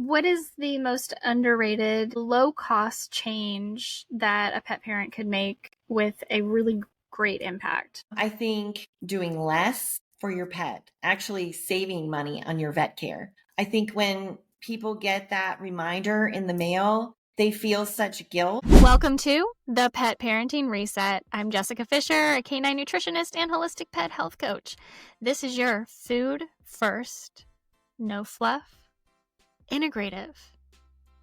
What is the most underrated low-cost change that a pet parent could make with a really great impact? I think doing less for your pet, actually saving money on your vet care. I think when people get that reminder in the mail, they feel such guilt. Welcome to the Pet Parenting Reset. I'm Jessica Fisher, a canine nutritionist and holistic pet health coach. This is your food first, no fluff, integrative,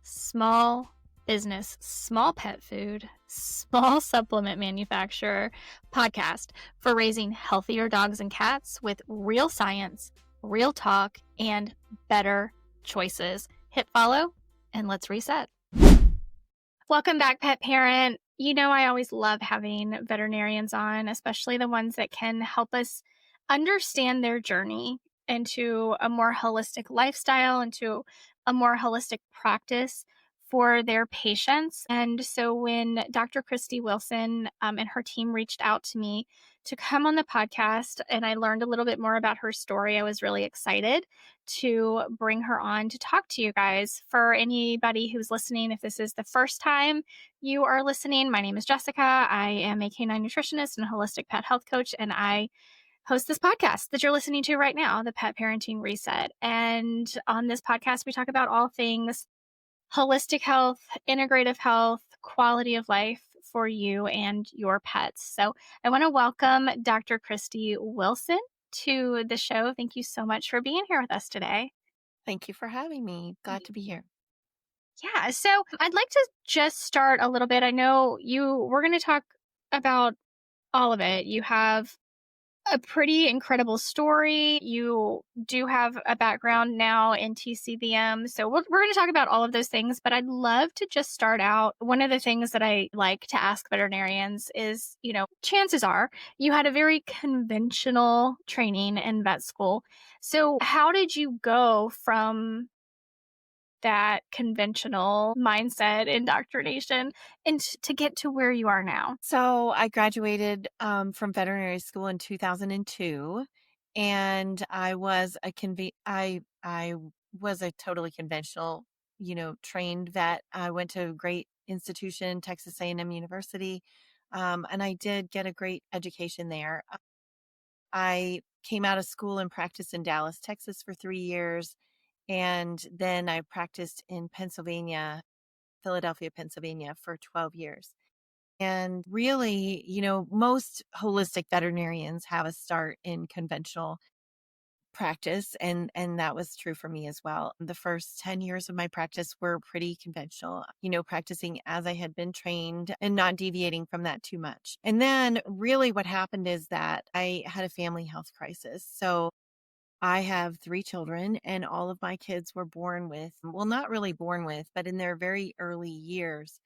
small business, small pet food, small supplement manufacturer podcast for raising healthier dogs and cats with real science, real talk, and better choices. Hit follow and let's reset. Welcome back, pet parent. You know, I always love having veterinarians on, especially the ones that can help us understand their journey into a more holistic lifestyle, into a more holistic practice for their patients. And so when Dr. Kristi Wilson and her team reached out to me to come on the podcast and I learned a little bit more about her story, I was really excited to bring her on to talk to you guys. For anybody who's listening, if this is the first time you are listening, my name is Jessica. I am a canine nutritionist and holistic pet health coach, and I host this podcast that you're listening to right now, the Pet Parenting Reset. And on this podcast, we talk about all things holistic health, integrative health, quality of life for you and your pets. So I want to welcome Dr. Kristi Wilson to the show. Thank you so much for being here with us today. Thank you for having me. Glad to be here. Yeah, so I'd like to just start a little bit. I know we're going to talk about all of it. You have a pretty incredible story. You do have a background now in TCVM. So we're going to talk about all of those things, but I'd love to just start out. One of the things that I like to ask veterinarians is, chances are you had a very conventional training in vet school. So how did you go from that conventional mindset indoctrination and to get to where you are now? So I graduated from veterinary school in 2002, and I was I was a totally conventional, trained vet. I went to a great institution, Texas A&M University, and I did get a great education there. I came out of school and practiced in Dallas, Texas for 3 years. And then I practiced in Philadelphia, Pennsylvania for 12 years. And really, most holistic veterinarians have a start in conventional practice. And that was true for me as well. The first 10 years of my practice were pretty conventional, practicing as I had been trained and not deviating from that too much. And then really what happened is that I had a family health crisis. So I have 3 children, and all of my kids were born with, well, not really born with, but in their very early years,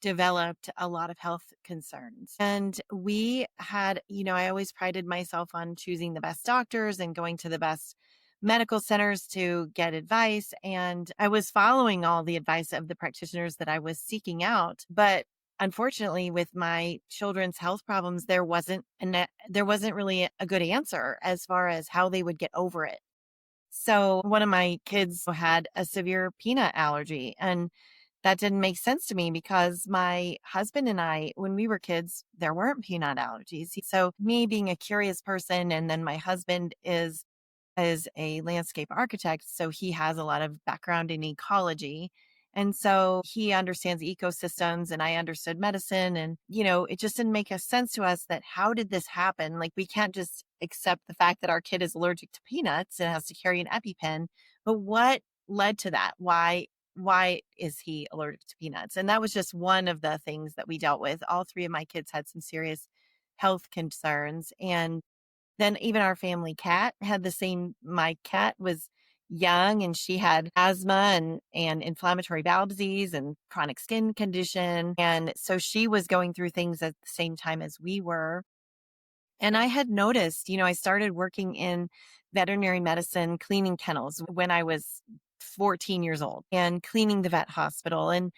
developed a lot of health concerns. And we had, I always prided myself on choosing the best doctors and going to the best medical centers to get advice. And I was following all the advice of the practitioners that I was seeking out. But unfortunately, with my children's health problems, there wasn't really a good answer as far as how they would get over it. So one of my kids had a severe peanut allergy, and that didn't make sense to me because my husband and I, when we were kids, there weren't peanut allergies. So me being a curious person, and then my husband is a landscape architect, so he has a lot of background in ecology. And so he understands ecosystems, and I understood medicine. And, it just didn't make a sense to us that how did this happen? Like, we can't just accept the fact that our kid is allergic to peanuts and has to carry an EpiPen. But what led to that? Why is he allergic to peanuts? And that was just one of the things that we dealt with. All 3 of my kids had some serious health concerns. And then even our family cat had the same. My cat was young, and she had asthma and inflammatory bowel disease and chronic skin condition. And so she was going through things at the same time as we were. And I had noticed, I started working in veterinary medicine, cleaning kennels when I was 14 years old and cleaning the vet hospital. And,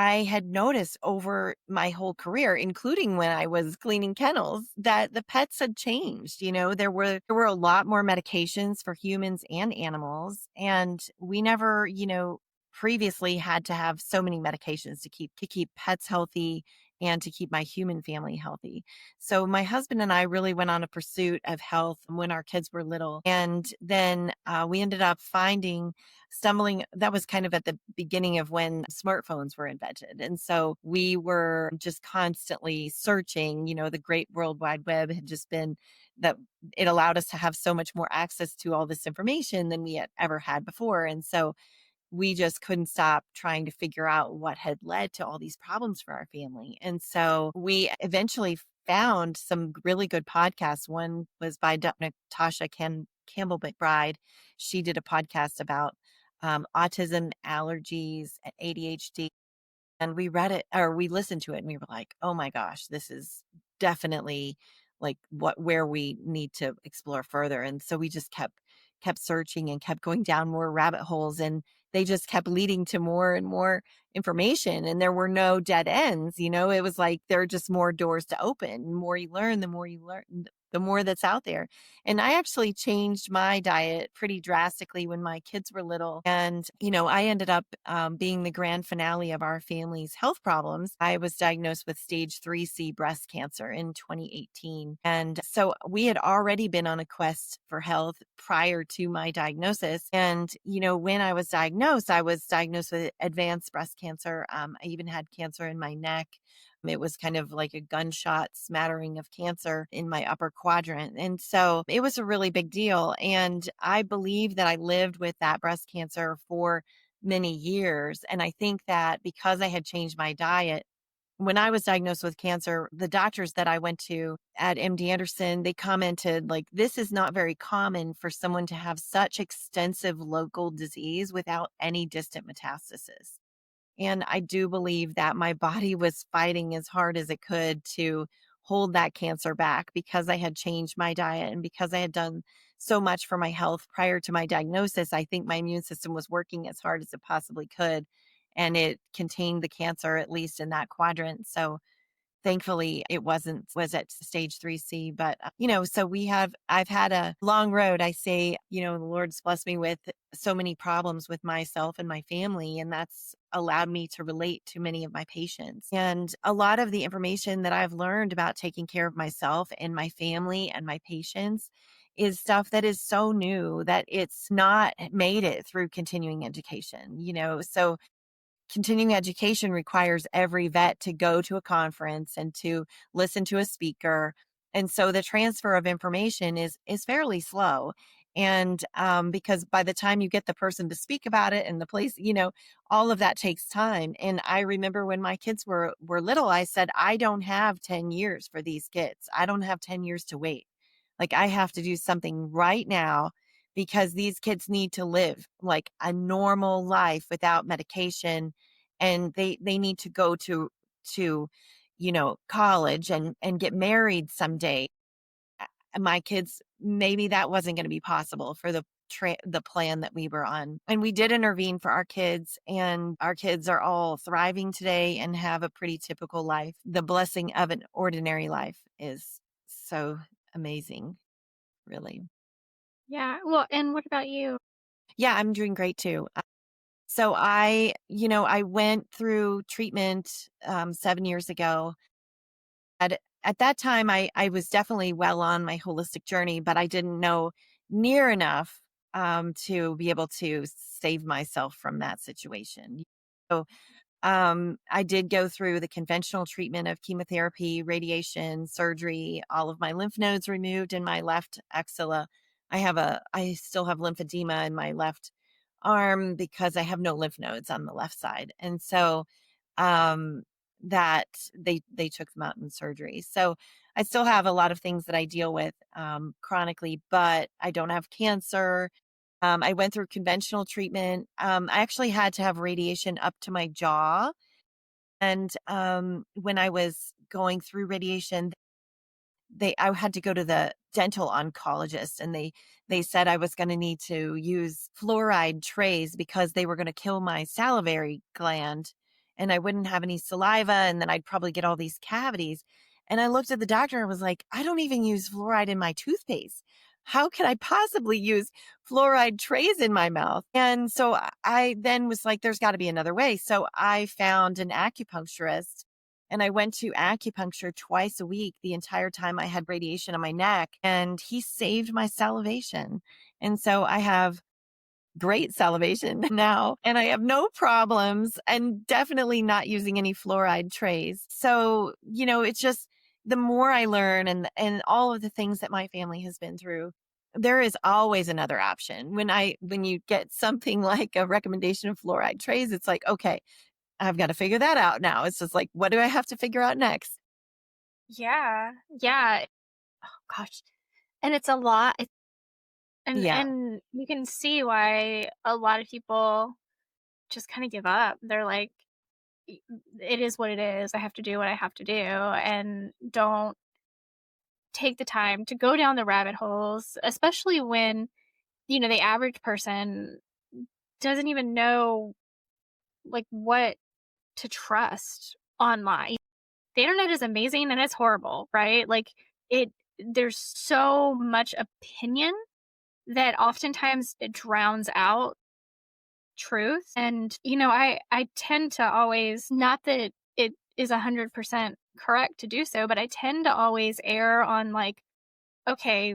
I had noticed over my whole career, including when I was cleaning kennels, that the pets had changed. There were a lot more medications for humans and animals, and we never, previously had to have so many medications to keep pets healthy and to keep my human family healthy. So my husband and I really went on a pursuit of health when our kids were little, and then we ended up stumbling. That was kind of at the beginning of when smartphones were invented. And so we were just constantly searching. The great World Wide Web had just been that it allowed us to have so much more access to all this information than we had ever had before. And so we just couldn't stop trying to figure out what had led to all these problems for our family. And so we eventually found some really good podcasts. One was by Natasha Campbell McBride. She did a podcast about autism, allergies, and ADHD. And we read it, or we listened to it, and we were like, oh my gosh, this is definitely like where we need to explore further. And so we just kept searching and kept going down more rabbit holes, and they just kept leading to more and more information, and there were no dead ends. It was like there are just more doors to open. The more you learn, the more that's out there. And I actually changed my diet pretty drastically when my kids were little. And, I ended up being the grand finale of our family's health problems. I was diagnosed with stage 3C breast cancer in 2018. And so we had already been on a quest for health prior to my diagnosis. And, when I was diagnosed with advanced breast cancer. I even had cancer in my neck. It was kind of like a gunshot smattering of cancer in my upper quadrant. And so it was a really big deal. And I believe that I lived with that breast cancer for many years. And I think that because I had changed my diet, when I was diagnosed with cancer, the doctors that I went to at MD Anderson, they commented like, this is not very common for someone to have such extensive local disease without any distant metastasis. And I do believe that my body was fighting as hard as it could to hold that cancer back because I had changed my diet and because I had done so much for my health prior to my diagnosis. I think my immune system was working as hard as it possibly could, and it contained the cancer, at least in that quadrant. So thankfully it was at stage 3C. But so I've had a long road. I say, the Lord's blessed me with so many problems with myself and my family, and that's allowed me to relate to many of my patients. And a lot of the information that I've learned about taking care of myself and my family and my patients is stuff that is so new that it's not made it through continuing education. So continuing education requires every vet to go to a conference and to listen to a speaker. And so the transfer of information is fairly slow. And because by the time you get the person to speak about it and the place, all of that takes time. And I remember when my kids were little, I said, I don't have 10 years for these kids. I don't have 10 years to wait. Like I have to do something right now because these kids need to live like a normal life without medication, and they need to go to college and get married someday. My kids, maybe that wasn't going to be possible for the plan that we were on. And we did intervene for our kids, and our kids are all thriving today and have a pretty typical life. The blessing of an ordinary life is so amazing, really. Yeah. Well, and what about you? Yeah, I'm doing great too. So I went through treatment 7 years ago. At that time, I was definitely well on my holistic journey, but I didn't know near enough to be able to save myself from that situation. So I did go through the conventional treatment of chemotherapy, radiation, surgery, all of my lymph nodes removed in my left axilla. I still have lymphedema in my left arm because I have no lymph nodes on the left side. And so, um, that they took them out in surgery. So I still have a lot of things that I deal with, chronically, but I don't have cancer. I went through conventional treatment. I actually had to have radiation up to my jaw. And when I was going through radiation, I had to go to the dental oncologist, and they said I was going to need to use fluoride trays because they were going to kill my salivary gland. and I wouldn't have any saliva, and then I'd probably get all these cavities. And I looked at the doctor and was like, I don't even use fluoride in my toothpaste. How could I possibly use fluoride trays in my mouth? And so I then was like, there's got to be another way. So I found an acupuncturist, and I went to acupuncture twice a week the entire time I had radiation on my neck, and he saved my salivation. And so I have great salivation now, and I have no problems, and definitely not using any fluoride trays. So, it's just the more I learn, and all of the things that my family has been through, there is always another option. When you get something like a recommendation of fluoride trays, it's like, okay, I've got to figure that out now. It's just like, what do I have to figure out next? Yeah. Yeah. Oh gosh. And it's a lot. Yeah. And you can see why a lot of people just kind of give up. They're like, it is what it is. I have to do what I have to do, and don't take the time to go down the rabbit holes, especially when, the average person doesn't even know like what to trust online. The internet is amazing and it's horrible, right? Like it there's so much opinion that oftentimes it drowns out truth. And I tend to always, not that it is 100% correct to do so, but I tend to always err on like, okay,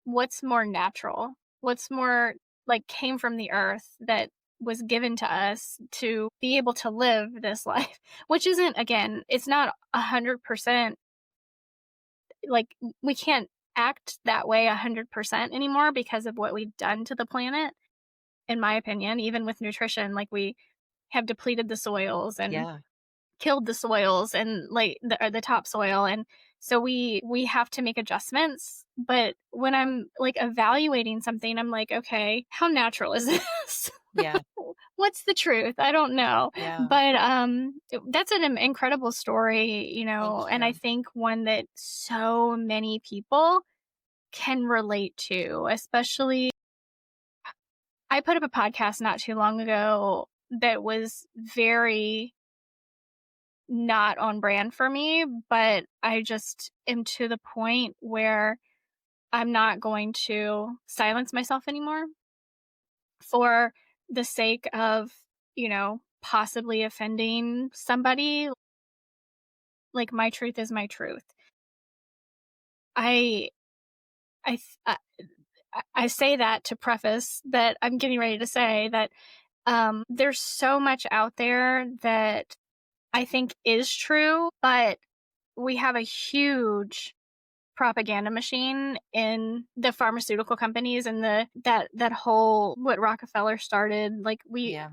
what's more natural? What's more like came from the earth that was given to us to be able to live this life, which isn't, again, it's not 100% like, we can't act that way 100% anymore because of what we've done to the planet, in my opinion. Even with nutrition, like, we have depleted the soils and Yeah. killed the soils and like the topsoil, and so we have to make adjustments. But when I'm like evaluating something, I'm like, okay, how natural is this? Yeah. What's the truth? I don't know. Yeah. But that's an incredible story, Thank and I you. think one that so many people can relate to. Especially, I put up a podcast not too long ago that was very not on brand for me, but I just am to the point where I'm not going to silence myself anymore for the sake of, possibly offending somebody. Like, my truth is my truth. I I th- I say that to preface that I'm getting ready to say that there's so much out there that I think is true, but we have a huge propaganda machine in the pharmaceutical companies and that whole what Rockefeller started. Like, Yeah.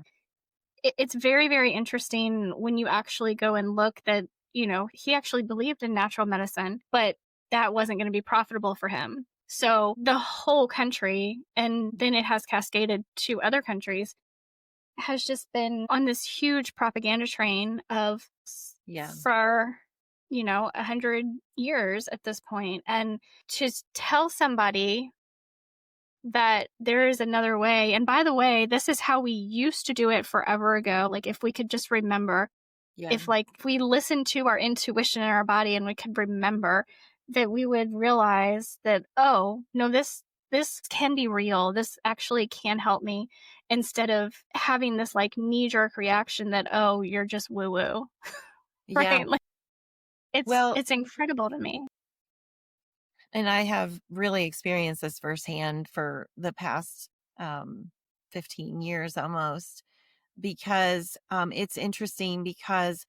it's very, very interesting when you actually go and look that, he actually believed in natural medicine, but that wasn't going to be profitable for him. So the whole country, and then it has cascaded to other countries, has just been on this huge propaganda train of Yeah. for 100 years at this point. And to tell somebody that there is another way, and by the way, this is how we used to do it forever ago. Like, if we could just remember, Yeah. if we listened to our intuition in our body and we could remember, that we would realize that, oh no, this can be real, this actually can help me, instead of having this like knee-jerk reaction that, oh, you're just woo woo. Yeah. Right? Like, Well, it's incredible to me. and I have really experienced this firsthand for the past 15 years almost, because it's interesting because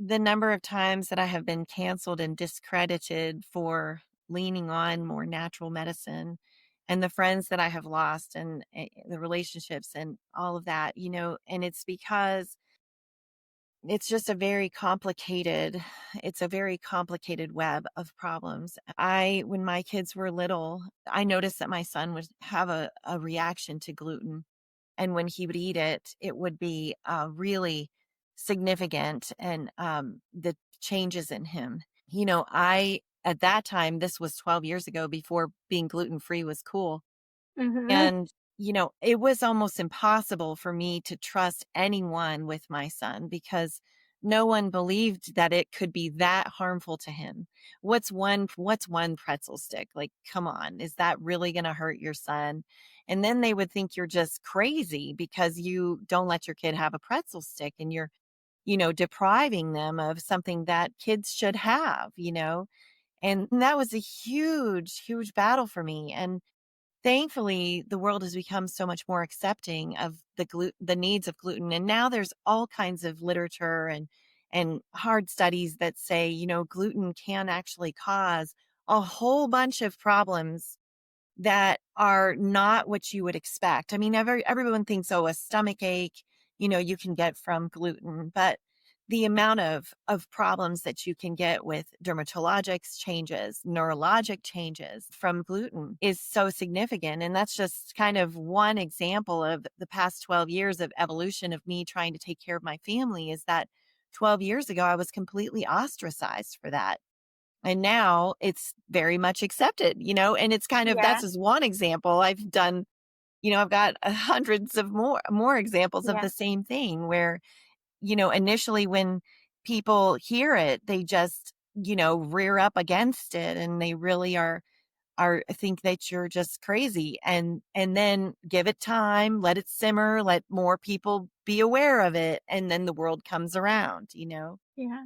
the number of times that I have been canceled and discredited for leaning on more natural medicine, and the friends that I have lost, and the relationships and all of that, and it's because it's just it's a very complicated web of problems. When my kids were little, I noticed that my son would have a reaction to gluten. And when he would eat it, it would be really significant, and the changes in him. At that time, this was 12 years ago, before being gluten free was cool. Hmm. And it was almost impossible for me to trust anyone with my son because no one believed that it could be that harmful to him. What's one pretzel stick? Like, come on, is that really going to hurt your son? And then they would think you're just crazy because you don't let your kid have a pretzel stick and you're, depriving them of something that kids should have, And that was a huge, huge battle for me. And thankfully, the world has become so much more accepting of the needs of gluten. And now there's all kinds of literature and hard studies that say, gluten can actually cause a whole bunch of problems that are not what you would expect. I mean, everyone thinks, oh, a stomach ache, you can get from gluten, but the amount of problems that you can get with dermatologic changes, neurologic changes from gluten is so significant. And that's just kind of one example of the past 12 years of evolution of me trying to take care of my family is that 12 years ago, I was completely ostracized for that. And now it's very much accepted, and it's kind of, Yeah. that's just one example. I've done, I've got hundreds of more examples of Yeah. the same thing where, initially when people hear it, they just, rear up against it and they really are think that you're just crazy and then give it time, let it simmer, let more people be aware of it. And then the world comes around. Yeah.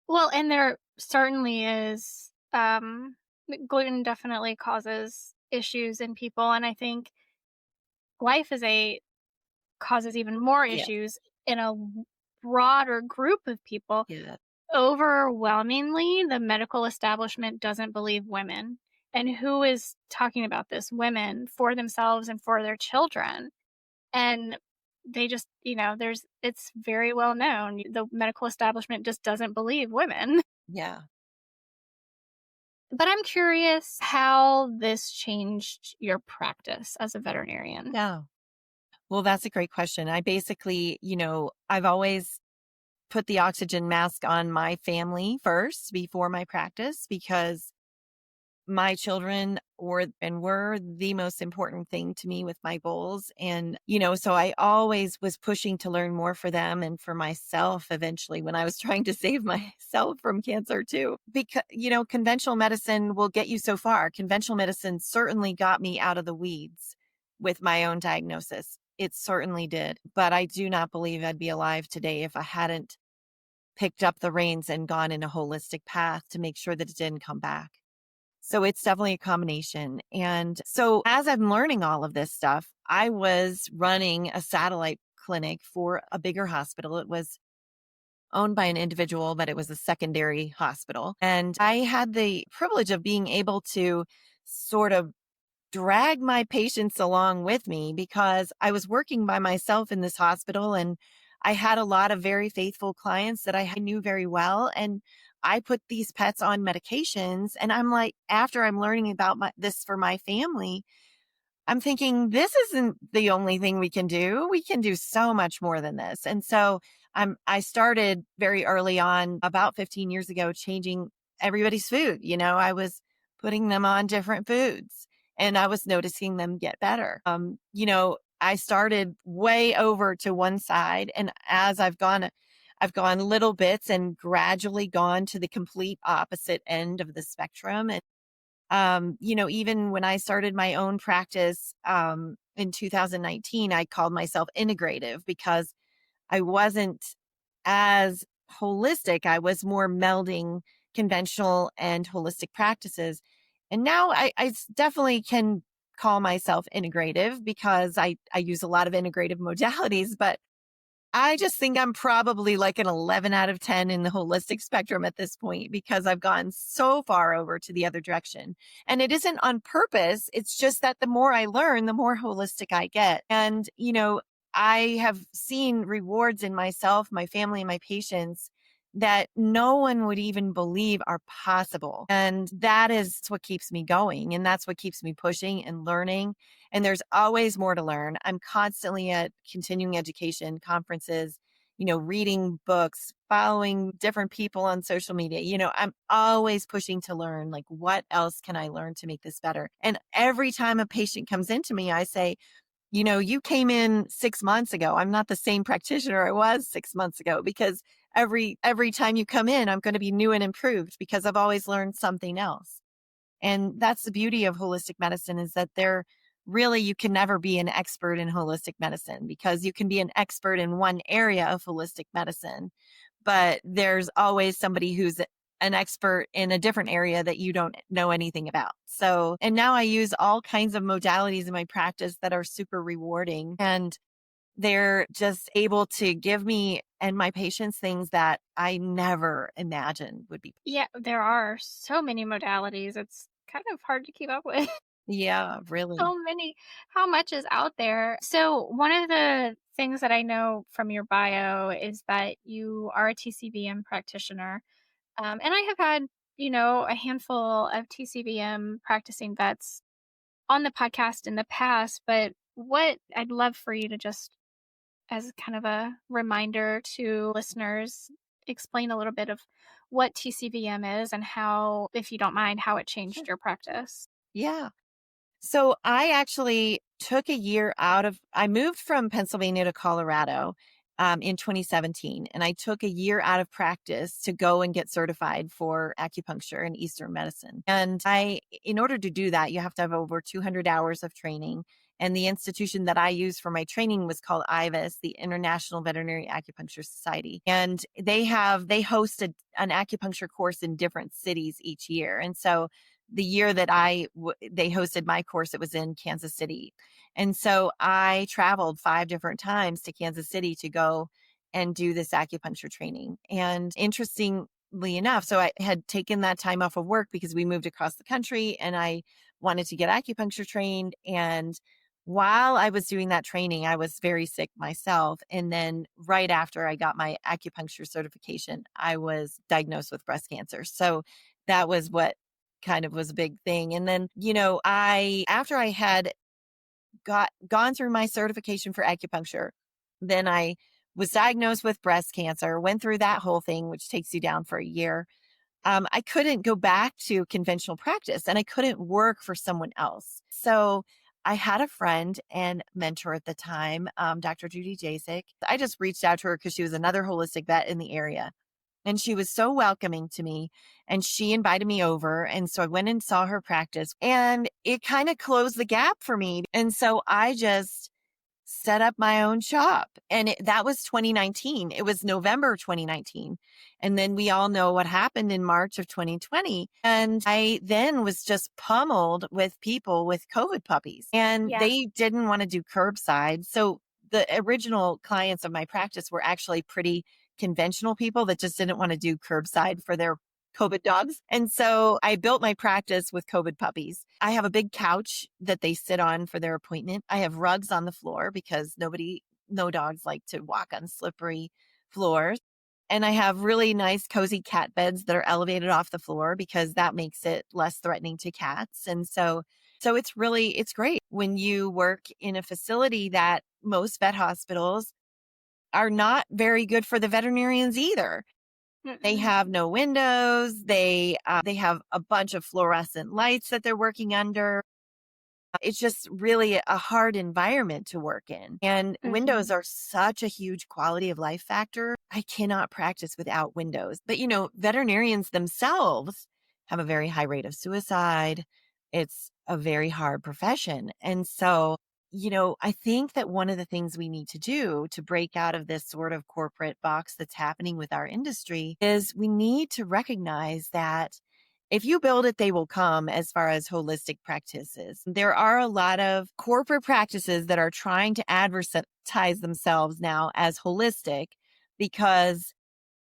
Well, and there certainly is, gluten definitely causes issues in people, and I think glyphosate causes even more Yeah. issues in a broader group of people. Yeah. Overwhelmingly, the medical establishment doesn't believe women. And who is talking about this? Women for themselves and for their children. And they just, it's very well known. The medical establishment just doesn't believe women. Yeah. But I'm curious how this changed your practice as a veterinarian. Yeah. Well, that's a great question. I basically, I've always put the oxygen mask on my family first before my practice because my children were the most important thing to me with my goals. And, so I always was pushing to learn more for them and for myself eventually when I was trying to save myself from cancer too. Because, conventional medicine will get you so far. Conventional medicine certainly got me out of the weeds with my own diagnosis. It certainly did. But I do not believe I'd be alive today if I hadn't picked up the reins and gone in a holistic path to make sure that it didn't come back. So it's definitely a combination. And so as I'm learning all of this stuff, I was running a satellite clinic for a bigger hospital. It was owned by an individual, but it was a secondary hospital. And I had the privilege of being able to sort of drag my patients along with me because I was working by myself in this hospital and I had a lot of very faithful clients that I knew very well. And I put these pets on medications. And I'm like, after I'm learning about this for my family, I'm thinking this isn't the only thing we can do. We can do so much more than this. And so I started very early on, about 15 years ago, changing everybody's food. I was putting them on different foods and I was noticing them get better. I started way over to one side. And as I've gone little bits and gradually gone to the complete opposite end of the spectrum. And even when I started my own practice in 2019, I called myself integrative because I wasn't as holistic. I was more melding conventional and holistic practices. And now I definitely can call myself integrative because I use a lot of integrative modalities, but I just think I'm probably like an 11 out of 10 in the holistic spectrum at this point because I've gone so far over to the other direction. And it isn't on purpose. It's just that the more I learn, the more holistic I get. And, I have seen rewards in myself, my family, and my patients that no one would even believe are possible. And that is what keeps me going. And that's what keeps me pushing and learning. And there's always more to learn. I'm constantly at continuing education conferences, reading books, following different people on social media. I'm always pushing to learn, like, what else can I learn to make this better? And every time a patient comes into me, I say, you came in 6 months ago. I'm not the same practitioner I was 6 months ago, because every time you come in, I'm going to be new and improved because I've always learned something else. And that's the beauty of holistic medicine, is that you can never be an expert in holistic medicine, because you can be an expert in one area of holistic medicine, but there's always somebody who's an expert in a different area that you don't know anything about. So, and now I use all kinds of modalities in my practice that are super rewarding, and they're just able to give me and my patients things that I never imagined would be. Yeah, there are so many modalities. It's kind of hard to keep up with. Yeah, really. So many, how much is out there. So, one of the things that I know from your bio is that you are a TCVM practitioner. And I have had, a handful of TCVM practicing vets on the podcast in the past. But what I'd love for you to just, as kind of a reminder to listeners, explain a little bit of what TCVM is and how, if you don't mind, how it changed Sure. your practice. Yeah. So I actually took a year I moved from Pennsylvania to Colorado in 2017, and I took a year out of practice to go and get certified for acupuncture and Eastern medicine. And in order to do that, you have to have over 200 hours of training. And the institution that I used for my training was called IVAS, the International Veterinary Acupuncture Society. And they host an acupuncture course in different cities each year. And so the year that they hosted my course, it was in Kansas City. And so I traveled 5 different times to Kansas City to go and do this acupuncture training. And interestingly enough, so I had taken that time off of work because we moved across the country and I wanted to get acupuncture trained. And while I was doing that training, I was very sick myself. And then right after I got my acupuncture certification, I was diagnosed with breast cancer. So that was what kind of was a big thing. And then, after I had gone through my certification for acupuncture, then I was diagnosed with breast cancer, went through that whole thing, which takes you down for a year. I couldn't go back to conventional practice and I couldn't work for someone else. So I had a friend and mentor at the time, Dr. Judy Jasek. I just reached out to her because she was another holistic vet in the area. And she was so welcoming to me, and she invited me over. And so I went and saw her practice, and it kind of closed the gap for me. And so I just set up my own shop. And that was 2019. It was November 2019. And then we all know what happened in March of 2020. And I then was just pummeled with people with COVID puppies, and Yeah. they didn't want to do curbside. So the original clients of my practice were actually pretty conventional people that just didn't want to do curbside for their COVID dogs. And so I built my practice with COVID puppies. I have a big couch that they sit on for their appointment. I have rugs on the floor because no dogs like to walk on slippery floors. And I have really nice, cozy cat beds that are elevated off the floor because that makes it less threatening to cats. And so it's great when you work in a facility that most vet hospitals are not very good for the veterinarians either. They Mm-mm. have no windows. They have a bunch of fluorescent lights that they're working under. It's just really a hard environment to work in. And windows Mhm. are such a huge quality of life factor. I cannot practice without windows. But, veterinarians themselves have a very high rate of suicide. It's a very hard profession. And so, I think that one of the things we need to do to break out of this sort of corporate box that's happening with our industry is we need to recognize that if you build it, they will come as far as holistic practices. There are a lot of corporate practices that are trying to advertise themselves now as holistic because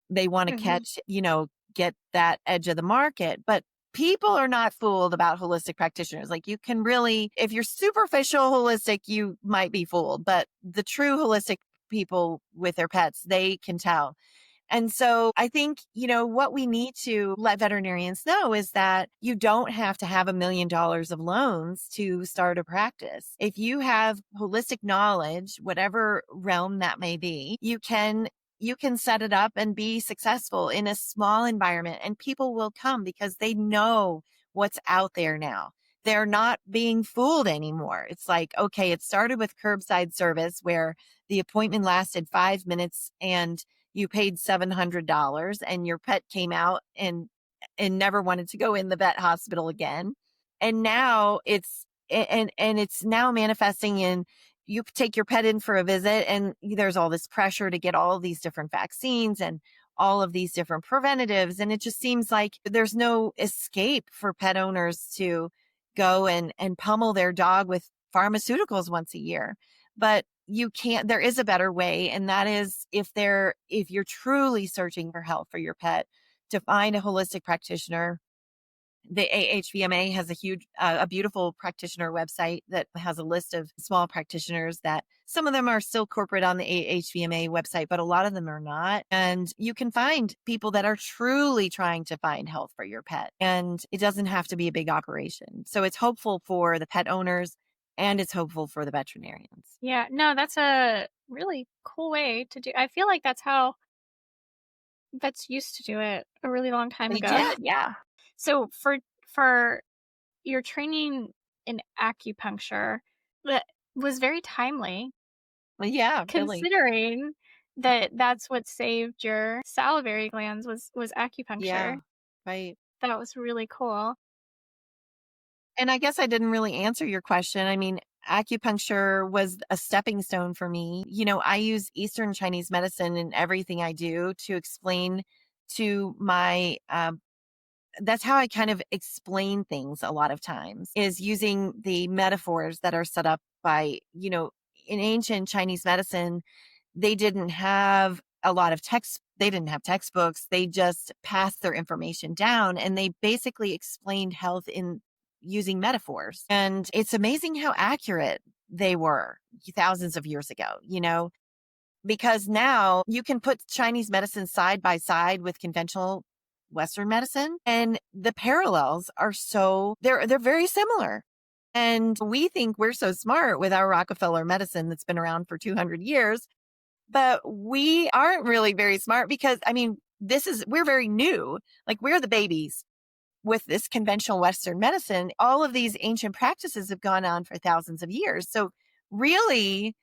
they want to Mhm. get that edge of the market. But people are not fooled about holistic practitioners. Like, you can really, if you're superficial holistic, you might be fooled. But the true holistic people with their pets, they can tell. And so I think, what we need to let veterinarians know is that you don't have to have $1 million of loans to start a practice. If you have holistic knowledge, whatever realm that may be, you can set it up and be successful in a small environment, and people will come because they know what's out there now. they're not being fooled anymore. It's like, okay, it started with curbside service where the appointment lasted 5 minutes and you paid $700 and your pet came out and never wanted to go in the vet hospital again. And now it's now manifesting in you take your pet in for a visit and there's all this pressure to get all of these different vaccines and all of these different preventatives. And it just seems like there's no escape for pet owners to go and pummel their dog with pharmaceuticals once a year. But you can't, there is a better way. And that is if you're truly searching for health for your pet, to find a holistic practitioner. The AHVMA has a beautiful practitioner website that has a list of small practitioners that some of them are still corporate on the AHVMA website, but a lot of them are not. And you can find people that are truly trying to find health for your pet. And it doesn't have to be a big operation. So it's hopeful for the pet owners and it's hopeful for the veterinarians. Yeah, no, that's a really cool way to do. I feel like that's how vets used to do it a really long time They ago. did, yeah. So for your training in acupuncture, that was very timely, Well, yeah, really. considering that that's what saved your salivary glands was acupuncture. Yeah, right. That was really cool. And I guess I didn't really answer your question. I mean, acupuncture was a stepping stone for me. I use Eastern Chinese medicine in everything I do to explain to my, that's how I kind of explain things a lot of times, is using the metaphors that are set up by, in ancient Chinese medicine, they didn't have a lot of they didn't have textbooks. They just passed their information down and they basically explained health in using metaphors. And it's amazing how accurate they were thousands of years ago, because now you can put Chinese medicine side by side with conventional Western medicine and the parallels are they're very similar. And we think we're so smart with our Rockefeller medicine that's been around for 200 years, but we aren't really very smart because, I mean, we're very new. Like we're the babies with this conventional Western medicine. All of these ancient practices have gone on for thousands of years. So really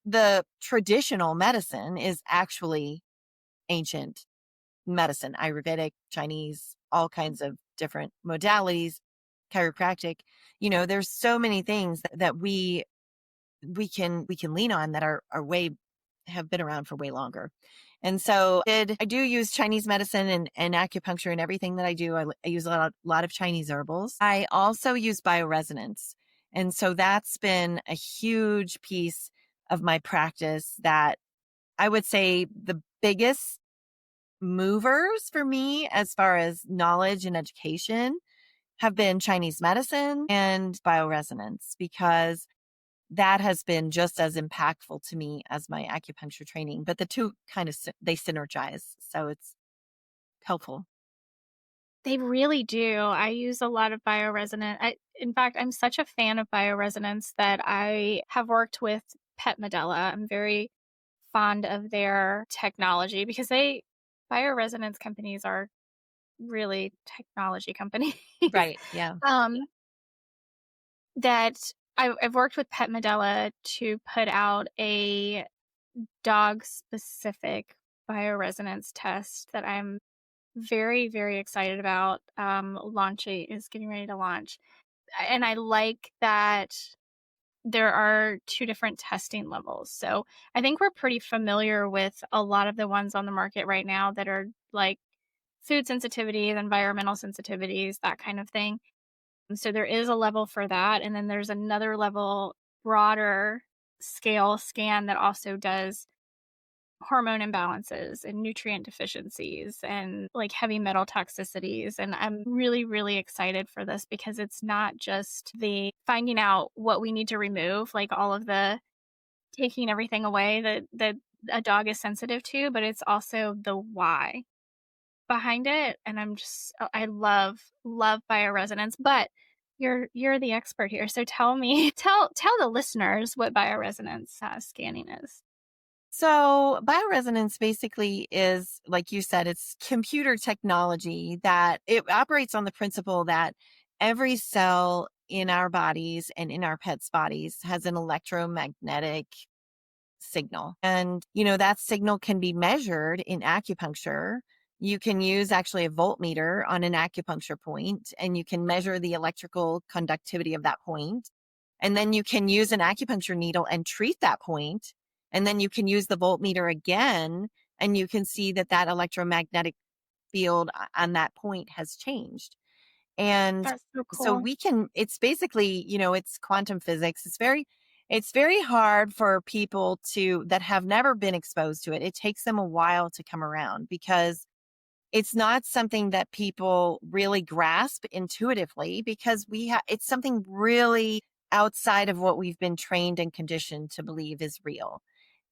the traditional medicine is actually ancient medicine, Ayurvedic, Chinese, all kinds of different modalities, chiropractic. There's so many things that we can lean on that are have been around for way longer. And so I do use Chinese medicine and acupuncture and everything that I do. I use a lot of Chinese herbals. I also use bioresonance. And so that's been a huge piece of my practice that I would say the biggest movers for me as far as knowledge and education have been Chinese medicine and bioresonance, because that has been just as impactful to me as my acupuncture training. But the two kind of, they synergize. So it's helpful. They really do. I use a lot of bioresonance. In fact, I'm such a fan of bioresonance that I have worked with Pet Medela. I'm very fond of their technology because bioresonance companies are really technology companies. Right. Yeah. That I've worked with Pet Medela to put out a dog specific bioresonance test that I'm very, very excited about. Launching is getting ready to launch. And I like that there are two different testing levels. So I think we're pretty familiar with a lot of the ones on the market right now that are like food sensitivities, environmental sensitivities, that kind of thing. So there is a level for that. And then there's another level, broader scale scan that also does hormone imbalances and nutrient deficiencies and like heavy metal toxicities. And I'm really, really excited for this because it's not just the finding out what we need to remove, like all of the taking everything away that a dog is sensitive to, but it's also the why behind it. And I love bioresonance, but you're the expert here. So tell me, tell the listeners what bioresonance scanning is. So bioresonance basically is, like you said, it's computer technology that it operates on the principle that every cell in our bodies and in our pets' bodies has an electromagnetic signal. And, that signal can be measured in acupuncture. You can use actually a voltmeter on an acupuncture point, and you can measure the electrical conductivity of that point. And then you can use an acupuncture needle and treat that point. And then you can use the voltmeter again, and you can see that electromagnetic field on that point has changed. And That's so so cool. it's basically, it's quantum physics. It's very hard for people that have never been exposed to it. It takes them a while to come around because it's not something that people really grasp intuitively, because it's something really outside of what we've been trained and conditioned to believe is real.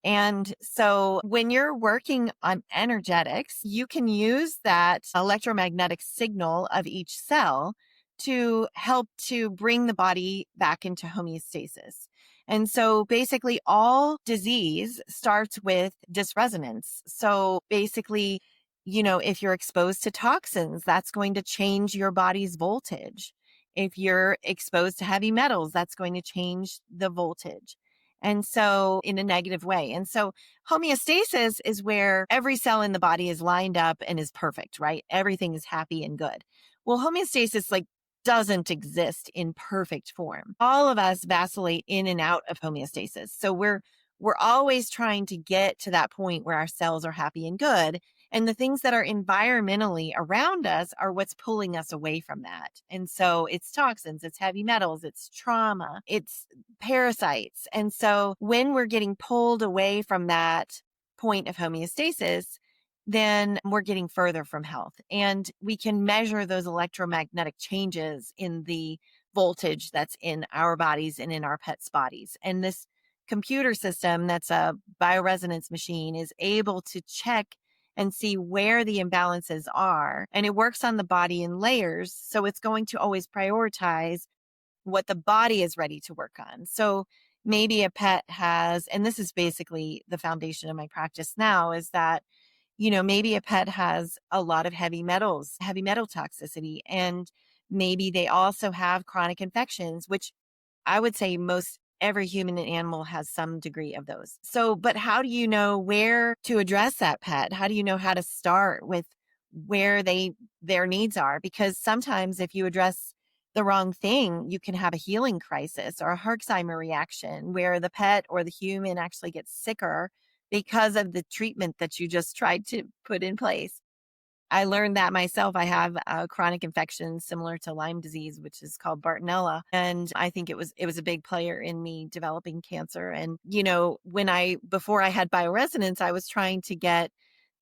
And so when you're working on energetics, you can use that electromagnetic signal of each cell to help to bring the body back into homeostasis. And so basically all disease starts with dysresonance. So basically, if you're exposed to toxins, that's going to change your body's voltage. If you're exposed to heavy metals, that's going to change the voltage. And so in a negative way. And so homeostasis is where every cell in the body is lined up and is perfect, right? Everything is happy and good. Well, homeostasis doesn't exist in perfect form. All of us vacillate in and out of homeostasis. So we're always trying to get to that point where our cells are happy and good. And the things that are environmentally around us are what's pulling us away from that. And so it's toxins, it's heavy metals, it's trauma, it's parasites. And so when we're getting pulled away from that point of homeostasis, then we're getting further from health. And we can measure those electromagnetic changes in the voltage that's in our bodies and in our pets' bodies. And this computer system that's a bioresonance machine is able to check and see where the imbalances are. And it works on the body in layers. So it's going to always prioritize what the body is ready to work on. So maybe a pet has, and this is basically the foundation of my practice now, is that, maybe a pet has a lot of heavy metal toxicity, and maybe they also have chronic infections, which I would say most every human and animal has some degree of those. So, but how do you know where to address that pet? How do you know how to start with where their needs are? Because sometimes if you address the wrong thing, you can have a healing crisis or a Herxheimer reaction where the pet or the human actually gets sicker because of the treatment that you just tried to put in place. I learned that myself. I have a chronic infection similar to Lyme disease, which is called Bartonella. And I think it was a big player in me developing cancer. And, before I had bioresonance, I was trying to get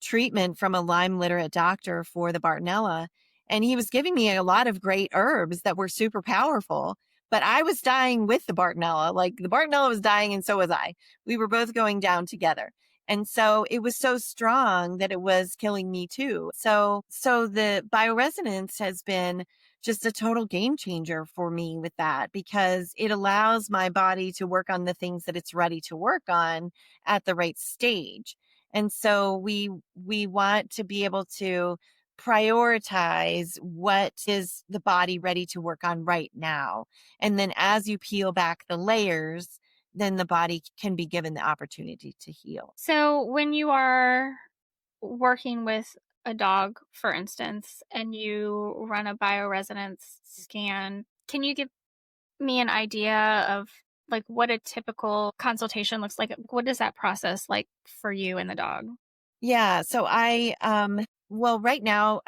treatment from a Lyme literate doctor for the Bartonella. And he was giving me a lot of great herbs that were super powerful, but I was dying with the Bartonella. Like the Bartonella was dying and so was I. We were both going down together. And so it was so strong that it was killing me too. So the bioresonance has been just a total game changer for me with that, because it allows my body to work on the things that it's ready to work on at the right stage. And so we want to be able to prioritize what is the body ready to work on right now. And then as you peel back the layers, then the body can be given the opportunity to heal. So, when you are working with a dog, for instance, and you run a bioresonance scan, can you give me an idea of like what a typical consultation looks like? What is that process like for you and the dog? Yeah. So well, right now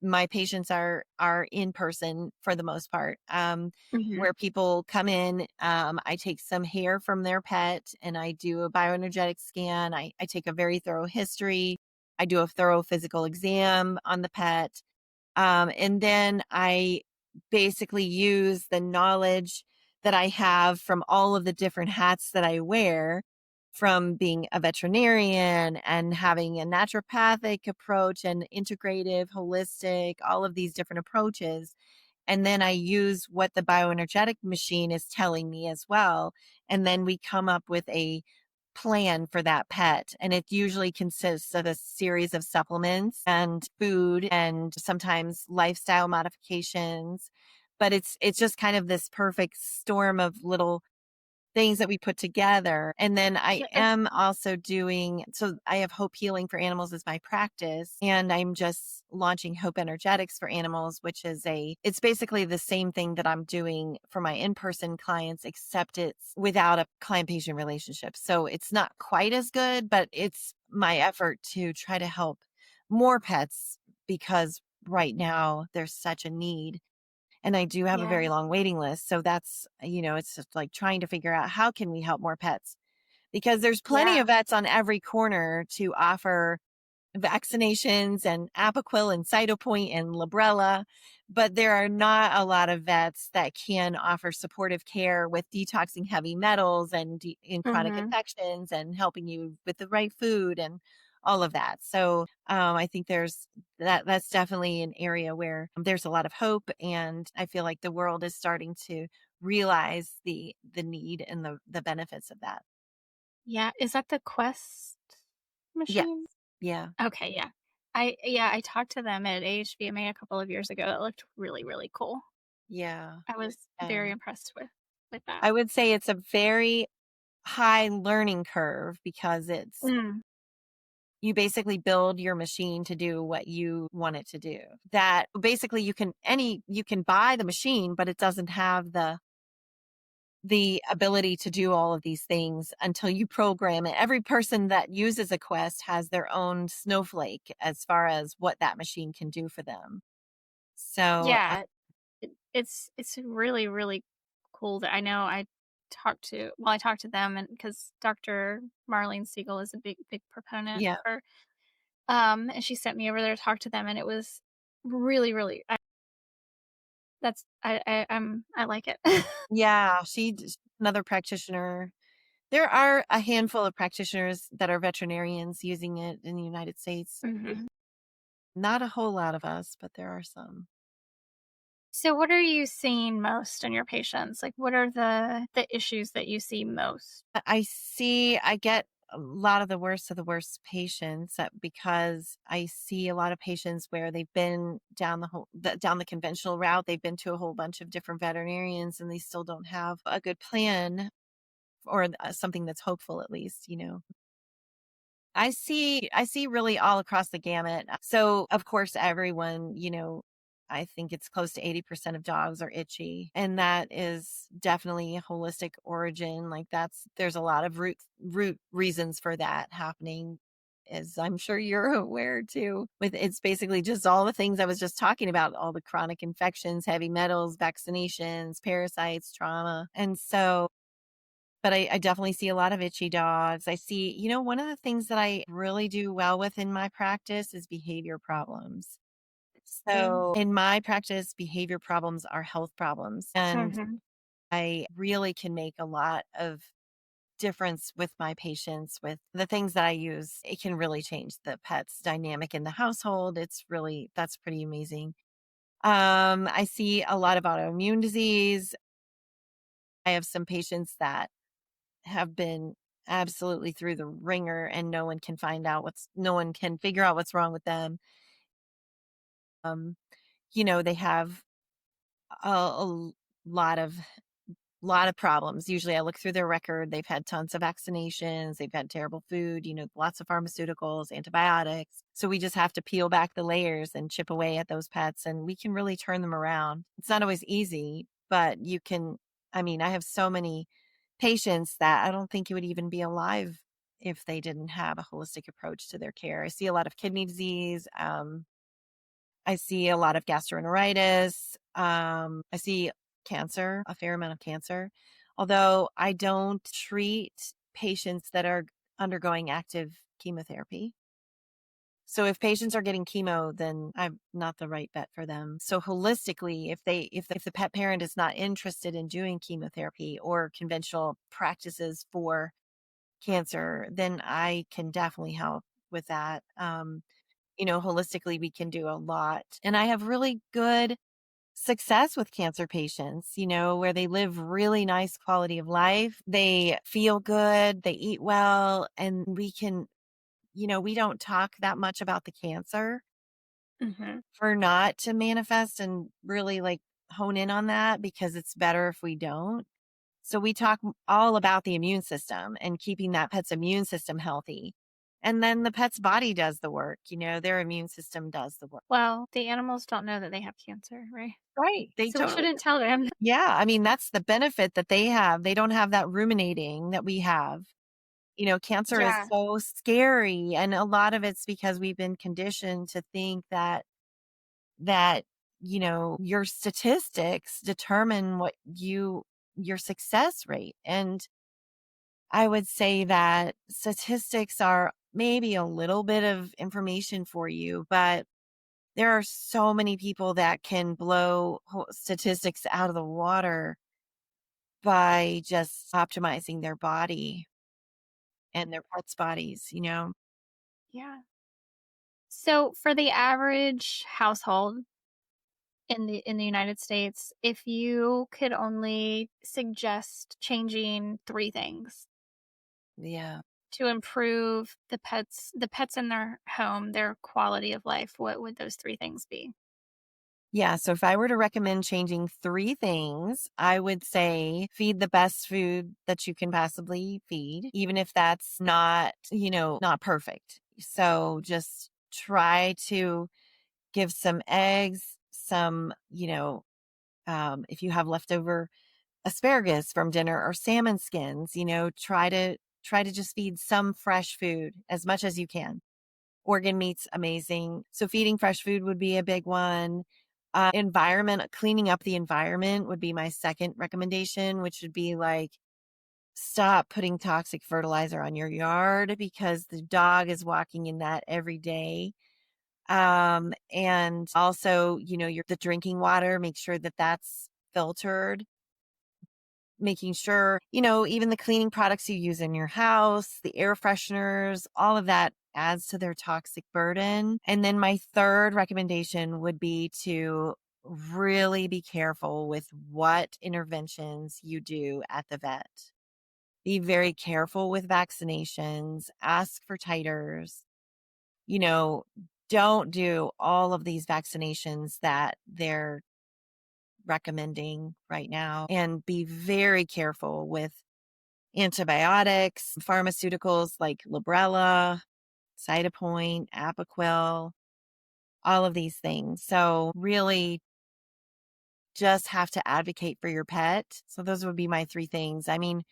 my patients are in person for the most part. Hmm. Where people come in, I take some hair from their pet and I do a bioenergetic scan. I take a very thorough history. I do a thorough physical exam on the pet. And then I basically use the knowledge that I have from all of the different hats that I wear, from being a veterinarian and having a naturopathic approach and integrative, holistic, all of these different approaches. And then I use what the bioenergetic machine is telling me as well. And then we come up with a plan for that pet. And it usually consists of a series of supplements and food and sometimes lifestyle modifications. but it's just kind of this perfect storm of little things that we put together. And then I Yeah, am also so I have Hope Healing for Animals as my practice, and I'm just launching Hope Energetics for Animals, which is it's basically the same thing that I'm doing for my in-person clients, except it's without a client-patient relationship. So it's not quite as good, but it's my effort to try to help more pets because right now there's such a need. And I do have a yeah, very long waiting list. So that's, it's just like trying to figure out how can we help more pets because there's plenty yeah, of vets on every corner to offer vaccinations and Apoquil and Cytopoint and Librela, but there are not a lot of vets that can offer supportive care with detoxing heavy metals and in chronic mm-hmm. infections and helping you with the right food and all of that. So I think that's definitely an area where there's a lot of hope, and I feel like the world is starting to realize the need and the benefits of that. Yeah. Is that the Quest Yes. machine? Yeah. Okay, yeah. I talked to them at AHVMA a couple of years ago. It looked really, really cool. Yeah. I was very And impressed with that. I would say it's a very high learning curve because Mm. you basically build your machine to do what you want it to do. That basically you can buy the machine, but it doesn't have the ability to do all of these things until you program it. Every person that uses a Quest has their own snowflake as far as what that machine can do for them. So, Yeah, it's really, really cool that I know I talked to them and because Dr. Marlene Siegel is a big, big proponent yeah. for and she sent me over there to talk to them and it was really, really I like it. Yeah, she's another practitioner. There are a handful of practitioners that are veterinarians using it in the United States. Mhm. Not a whole lot of us, but there are some. So what are you seeing most in your patients? Like what are the issues that you see most? I get a lot of the worst patients because I see a lot of patients where they've been down the conventional route. They've been to a whole bunch of different veterinarians and they still don't have a good plan or something that's hopeful at least. I see really all across the gamut. So, of course, everyone, I think it's close to 80% of dogs are itchy, and that is definitely a holistic origin. Like there's a lot of root reasons for that happening. As I'm sure you're aware too, with it's basically just all the things I was just talking about, all the chronic infections, heavy metals, vaccinations, parasites, trauma. And so but I definitely see a lot of itchy dogs. I see, one of the things that I really do well with in my practice is behavior problems. Okay. So in my practice, behavior problems are health problems. And Mhm. I really can make a lot of difference with my patients with the things that I use. It can really change the pet's dynamic in the household. That's pretty amazing. I see a lot of autoimmune disease. I have some patients that have been absolutely through the ringer and no one can figure out what's wrong with them. Um, they have a lot of problems. Usually I look through their record. They've had tons of vaccinations, they've had terrible food, lots of pharmaceuticals, antibiotics. So we just have to peel back the layers and chip away at those pets and we can really turn them around. It's not always easy, but I have so many patients that I don't think it would even be alive if they didn't have a holistic approach to their care. I see a lot of kidney disease. I see a lot of gastroenteritis. I see cancer, a fair amount of cancer, although I don't treat patients that are undergoing active chemotherapy. So if patients are getting chemo, then I'm not the right vet for them. So holistically, if the pet parent is not interested in doing chemotherapy or conventional practices for cancer, then I can definitely help with that. Holistically, we can do a lot. And I have really good success with cancer patients, where they live really nice quality of life. They feel good, they eat well, and we don't talk that much about the cancer Mhm. for not to manifest and really like hone in on that because it's better if we don't. So we talk all about the immune system and keeping that pet's immune system healthy. And then the pet's body does the work, their immune system does the work. Well, the animals don't know that they have cancer, right? Right. They So we totally, shouldn't tell them. yeah. I mean, that's the benefit that they have. They don't have that ruminating that we have. Cancer is Yeah. so scary. And a lot of it's because we've been conditioned to think that your statistics determine your success rate. And I would say that statistics are maybe a little bit of information for you, but there are so many people that can blow statistics out of the water by just optimizing their body and their pets' bodies. Yeah. So for the average household in the United States, if you could only suggest changing 3 things Yeah. to improve the pets in their home, their quality of life, what would those 3 things be? Yeah. So if I were to recommend changing 3 things, I would say feed the best food that you can possibly feed, even if that's not perfect. So just try to give some eggs, if you have leftover asparagus from dinner or salmon skins, try to just feed some fresh food as much as you can. Organ meat's amazing. So feeding fresh food would be a big one. Cleaning up the environment would be my second recommendation, which would be like stop putting toxic fertilizer on your yard because the dog is walking in that every day. And also, the drinking water, make sure that that's filtered, making sure, even the cleaning products you use in your house, the air fresheners, all of that adds to their toxic burden. And then my third recommendation would be to really be careful with what interventions you do at the vet. Be very careful with vaccinations, ask for titers, you know, don't do all of these vaccinations that they're recommending right now, and be very careful with antibiotics, pharmaceuticals like Librela, Cytopoint, Apoquel, all of these things. So really just have to advocate for your pet. So those would be my 3 things. I mean,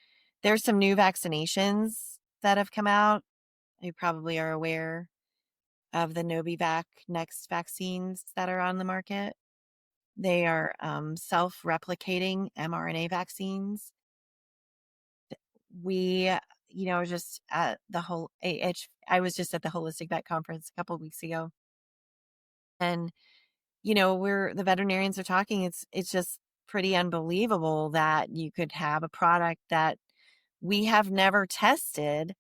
there's some new vaccinations that have come out. You probably are aware of the Novivac Next vaccines that are on the market. They are self-replicating mRNA vaccines. We, just at the whole I was just at the Holistic Vet Conference a couple of weeks ago. And, we're the veterinarians are talking. It's just pretty unbelievable that you could have a product that we have never tested.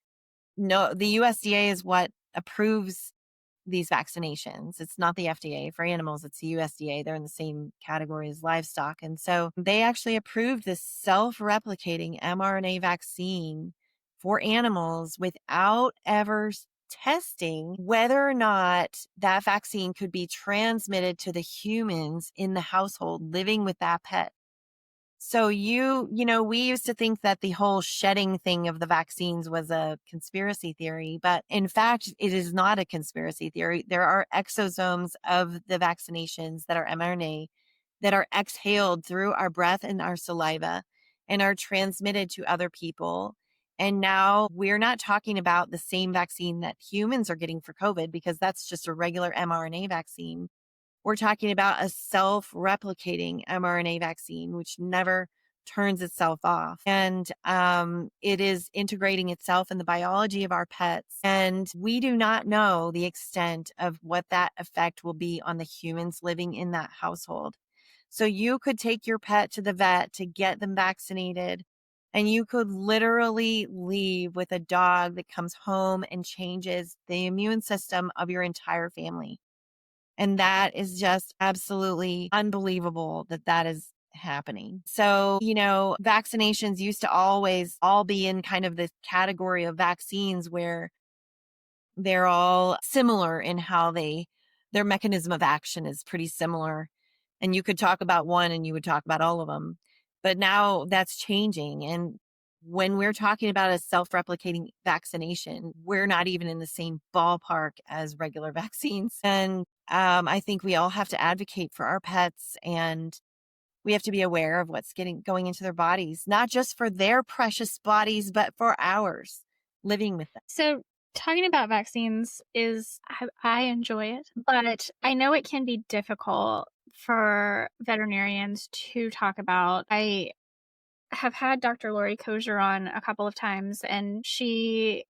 No, the USDA is what approves these vaccinations. It's not the FDA for animals, it's the USDA. They're in the same category as livestock. And so they actually approved this self-replicating mRNA vaccine for animals without ever testing whether or not that vaccine could be transmitted to the humans in the household living with that pet. So we used to think that the whole shedding thing of the vaccines was a conspiracy theory, but in fact, it is not a conspiracy theory. There are exosomes of the vaccinations that are mRNA that are exhaled through our breath and our saliva and are transmitted to other people. And now we're not talking about the same vaccine that humans are getting for COVID because that's just a regular mRNA vaccine. We're talking about a self-replicating mRNA vaccine, which never turns itself off. And it is integrating itself in the biology of our pets. And we do not know the extent of what that effect will be on the humans living in that household. So you could take your pet to the vet to get them vaccinated, and you could literally leave with a dog that comes home and changes the immune system of your entire family. And that is just absolutely unbelievable that that is happening. So, vaccinations used to always all be in kind of this category of vaccines where they're all similar in how their mechanism of action is pretty similar. and you could talk about one and you would talk about all of them. But now that's changing. And when we're talking about a self-replicating vaccination, we're not even in the same ballpark as regular vaccines. And I think we all have to advocate for our pets, and we have to be aware of what's going into their bodies, not just for their precious bodies, but for ours living with them. So, talking about vaccines I enjoy it, but I know it can be difficult for veterinarians to talk about. I have had Dr. Lori Kosher on a couple of times, and she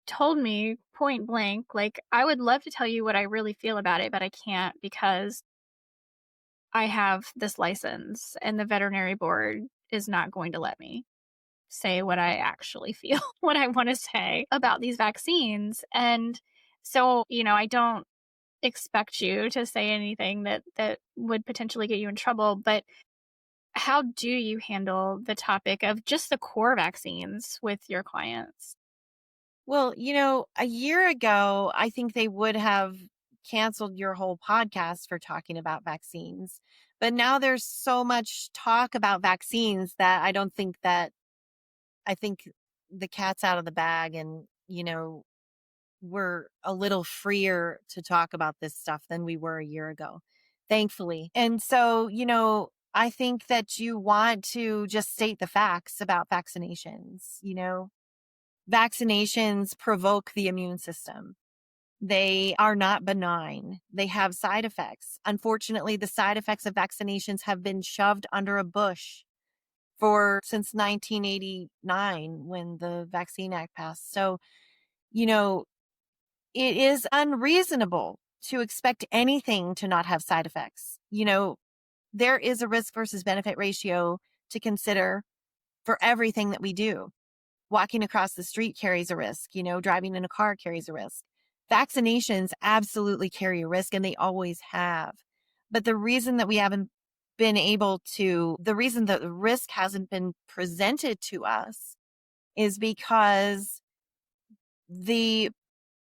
told me point blank, like, I would love to tell you what I really feel about it, but I can't because I have this license and the veterinary board is not going to let me say what I actually feel, what I want to say about these vaccines. And so, I don't expect you to say anything that would potentially get you in trouble, but how do you handle the topic of just the core vaccines with your clients? Well, a year ago, I think they would have canceled your whole podcast for talking about vaccines. But now there's so much talk about vaccines that I think the cat's out of the bag, and, we're a little freer to talk about this stuff than we were a year ago, thankfully. And so, I think that you want to just state the facts about vaccinations. Vaccinations provoke the immune system. They are not benign. They have side effects. Unfortunately, the side effects of vaccinations have been shoved under a bush since 1989 when the Vaccine Act passed. So, you know, it is unreasonable to expect anything to not have side effects. There is a risk versus benefit ratio to consider for everything that we do. Walking across the street carries a risk, driving in a car carries a risk. Vaccinations absolutely carry a risk, and they always have. But the reason that the reason that the risk hasn't been presented to us is because the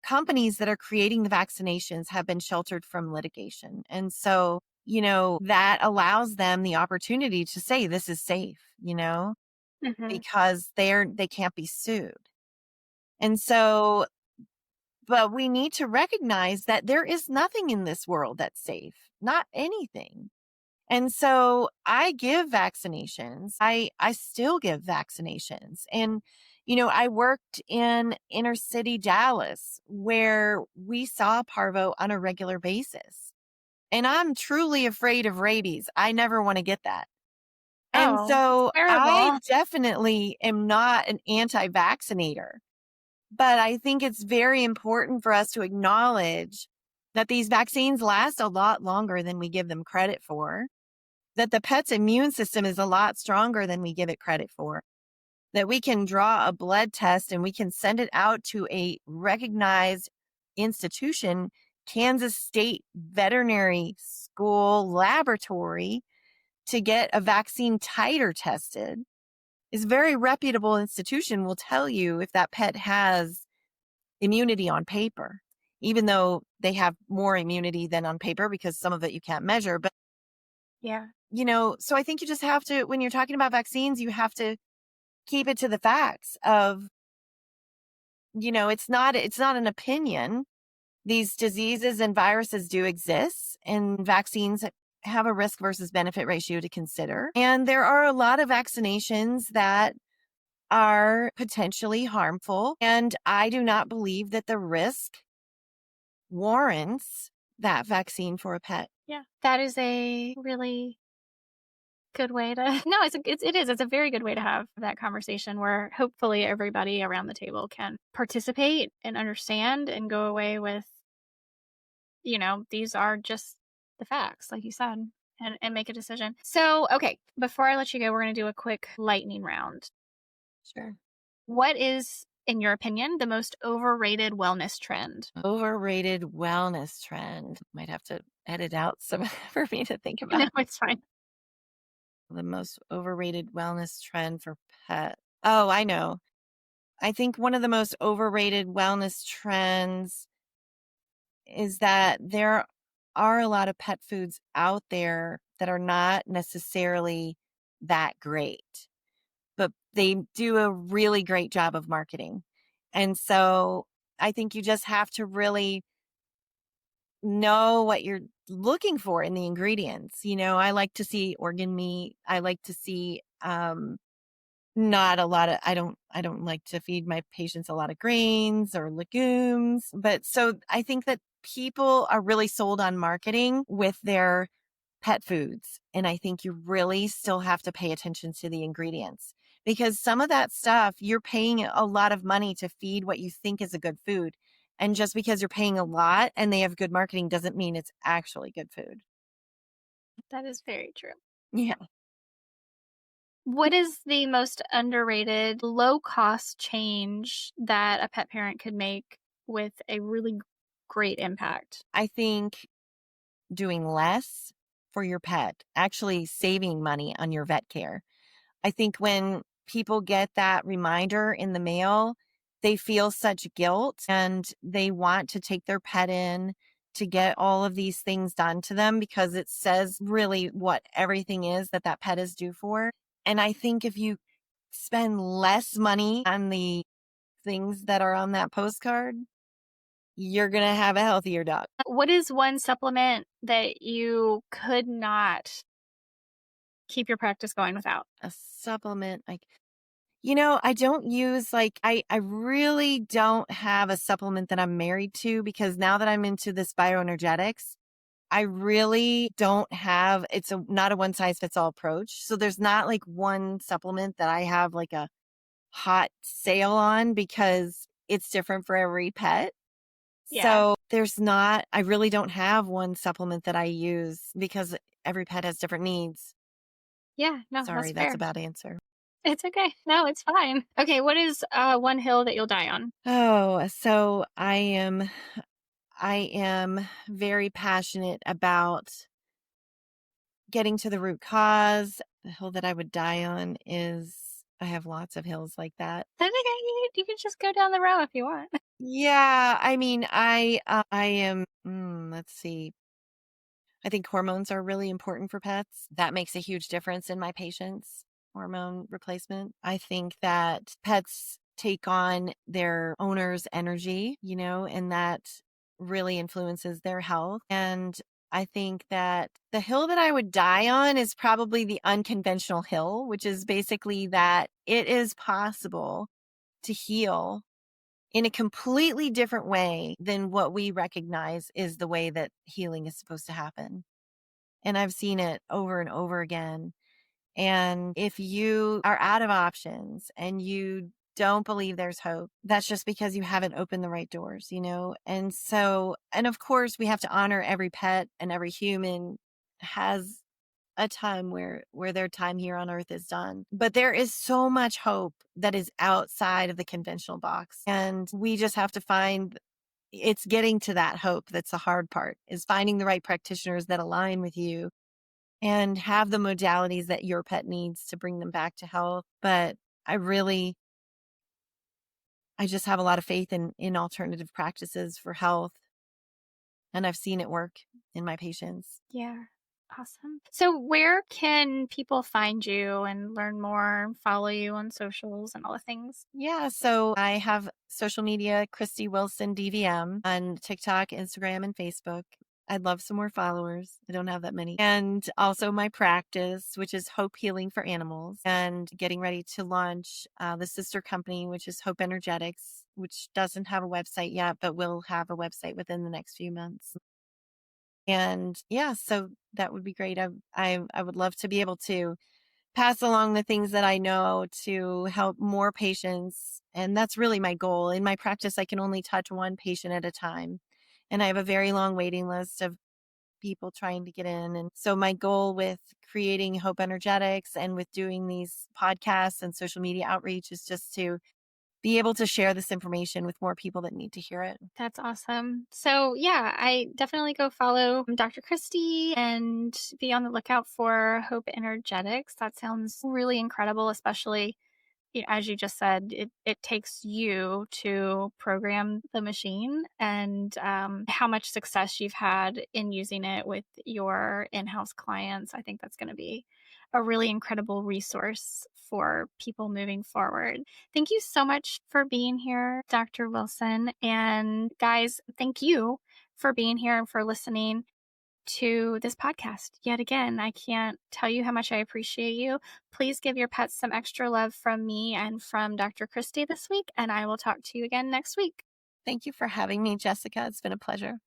companies that are creating the vaccinations have been sheltered from litigation. And so, that allows them the opportunity to say this is safe, Hmm. because they can't be sued. And so, but we need to recognize that there is nothing in this world that's safe, not anything. And so I give vaccinations. I still give vaccinations. And, I worked in inner city Dallas where we saw parvo on a regular basis. And I'm truly afraid of rabies. I never want to get that. And Oh, it's so I terrible. definitely am not an anti-vaccinator. But I think it's very important for us to acknowledge that these vaccines last a lot longer than we give them credit for, that the pet's immune system is a lot stronger than we give it credit for, that we can draw a blood test and we can send it out to a recognized institution, Kansas State Veterinary School Laboratory, to get a vaccine titer tested. Is a very reputable institution, will tell you if that pet has immunity on paper, even though they have more immunity than on paper because some of it you can't measure. But, Yeah. so I think you just have to, when you're talking about vaccines, you have to keep it to the facts of, it's not an opinion. These diseases and viruses do exist, and vaccines have a risk versus benefit ratio to consider. And there are a lot of vaccinations that are potentially harmful. And I do not believe that the risk warrants that vaccine for a pet. Yeah. That is a really good way to no, it's a very good way to have that conversation where hopefully everybody around the table can participate and understand and go away with, these are just the facts, like you said, and make a decision. So, okay, before I let you go, we're going to do a quick lightning round. Sure. What is, in your opinion, the most overrated wellness trend? Overrated wellness trend. Might have to edit out some for me to think No, about. it's fine. The most overrated wellness trend for pet. Oh, I know. I think one of the most overrated wellness trends is that are a lot of pet foods out there that are not necessarily that great, but they do a really great job of marketing. And so I think you just have to really know what you're looking for in the ingredients. I like to see organ meat. I like to see not a lot of I don't like to feed my patients a lot of grains or legumes. But so I think that people are really sold on marketing with their pet foods. And I think you really still have to pay attention to the ingredients because some of that stuff, you're paying a lot of money to feed what you think is a good food. And just because you're paying a lot and they have good marketing doesn't mean it's actually good food. That is very true. Yeah. What is the most underrated low cost change that a pet parent could make with a really great impact? I think doing less for your pet, actually saving money on your vet care. I think when people get that reminder in the mail, they feel such guilt and they want to take their pet in to get all of these things done to them because it says really what everything is that that pet is due for. And I think if you spend less money on the things that are on that postcard, you're going to have a healthier dog. What is one supplement that you could not keep your practice going without? A supplement, like, I don't use I really don't have a supplement that I'm married to because now that I'm into this bioenergetics, I really don't have not a one size fits all approach. So there's not like one supplement that I have like a hot sale on because it's different for every pet. Yeah. So I really don't have one supplement that I use because every pet has different needs. Yeah, no, that's Sorry, that's a fair. bad answer. It's okay. No, it's fine. Okay, what is one hill that you'll die on? Oh, so I am very passionate about getting to the root cause. The hill that I would die on is I have lots of hills like that. That's okay. You can just go down the row if you want. Yeah, I mean, I am let's see. I think hormones are really important for pets. That makes a huge difference in my patients' hormone replacement. I think that pets take on their owner's energy, and that really influences their health. And I think that the hill that I would die on is probably the unconventional hill, which is basically that it is possible to heal in a completely different way than what we recognize is the way that healing is supposed to happen. And I've seen it over and over again. And if you are out of options and you don't believe there's hope, that's just because you haven't opened the right doors. And so, and of course, we have to honor every pet and every human has a time where their time here on earth is done. But there is so much hope that is outside of the conventional box. And we just have to find it's getting to that hope that's the hard part is finding the right practitioners that align with you and have the modalities that your pet needs to bring them back to health. But I just have a lot of faith in alternative practices for health. And I've seen it work in my patients. Yeah. Awesome. So where can people find you and learn more, follow you on socials and all the things? Yeah. So I have social media, Kristi Wilson DVM on TikTok, Instagram, and Facebook. I'd love some more followers. I don't have that many. And also my practice, which is Hope Healing for Animals, and getting ready to launch the sister company, which is Hope Energetics, which doesn't have a website yet, but will have a website within the next few months. And yeah, so that would be great. I would love to be able to pass along the things that I know to help more patients. And that's really my goal. In my practice, I can only touch one patient at a time. And I have a very long waiting list of people trying to get in. And so my goal with creating Hope Energetics and with doing these podcasts and social media outreach is just to be able to share this information with more people that need to hear it. That's awesome. So, yeah, I definitely go follow Dr. Kristi and be on the lookout for Hope Energetics. That sounds really incredible, especially as you just said, it takes you to program the machine, and how much success you've had in using it with your in-house clients. I think that's going to be a really incredible resource for people moving forward. Thank you so much for being here, Dr. Wilson. And guys, thank you for being here and for listening to this podcast. Yet again, I can't tell you how much I appreciate you. Please give your pets some extra love from me and from Dr. Kristi this week, and I will talk to you again next week. Thank you for having me, Jessica. It's been a pleasure.